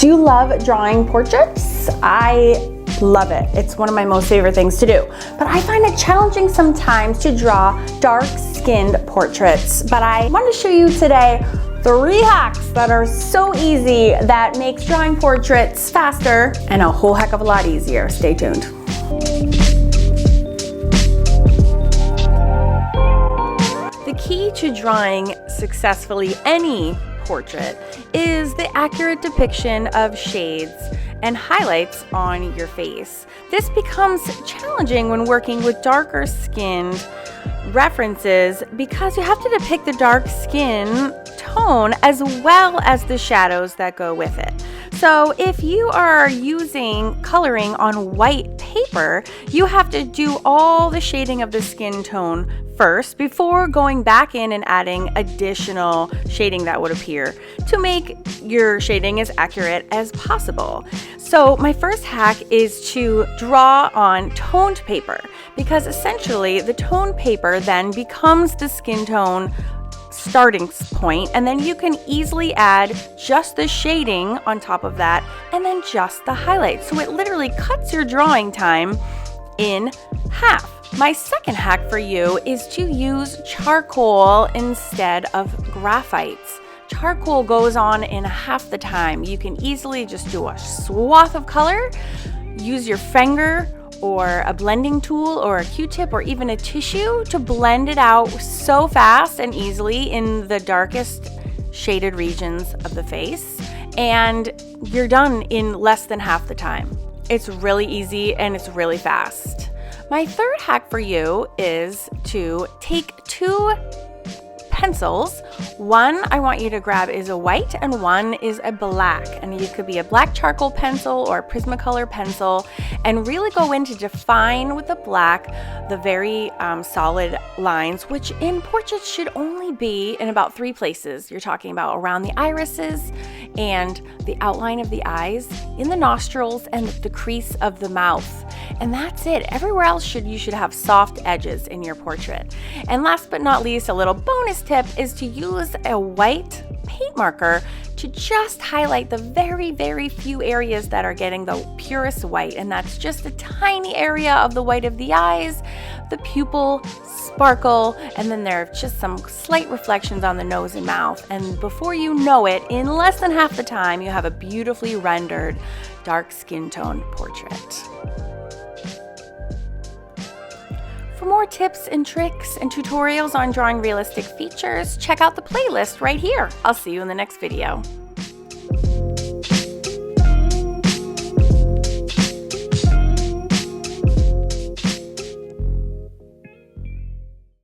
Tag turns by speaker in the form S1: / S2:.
S1: Do you love drawing portraits? I love it. It's one of my most favorite things to do. But I find it challenging sometimes to draw dark-skinned portraits. But I want to show you today 3 hacks that are so easy that makes drawing portraits faster and a whole heck of a lot easier. Stay tuned. The key to drawing successfully any portrait is the accurate depiction of shades and highlights on your face. This becomes challenging when working with darker skinned references because you have to depict the dark skin tone as well as the shadows that go with it. So if you are using coloring on white paper, you have to do all the shading of the skin tone first before going back in and adding additional shading that would appear to make your shading as accurate as possible. So my first hack is to draw on toned paper, because essentially the toned paper then becomes the skin tone starting point, and then you can easily add just the shading on top of that and then just the highlights. So it literally cuts your drawing time in half. My second hack for you is to use charcoal instead of graphites. Charcoal goes on in half the time. You can easily just do a swath of color, use your finger or a blending tool or a Q-tip or even a tissue to blend it out so fast and easily in the darkest shaded regions of the face, and you're done in less than half the time. It's really easy and it's really fast. My third hack for you is to take 2 pencils. One I want you to grab is a white and one is a black, and it could be a black charcoal pencil or a Prismacolor pencil, and really go in to define with the black the very solid lines, which in portraits should only be in about 3 places. You're talking about around the irises and the outline of the eyes, in the nostrils, and the crease of the mouth. And that's it. Everywhere else you should have soft edges in your portrait. And last but not least, a little bonus tip is to use a white paint marker to just highlight the very, very few areas that are getting the purest white. And that's just a tiny area of the white of the eyes, the pupil, sparkle, and then there are just some slight reflections on the nose and mouth. And before you know it, in less than half the time, you have a beautifully rendered dark skin tone portrait. For more tips and tricks and tutorials on drawing realistic features, check out the playlist right here. I'll see you in the next video.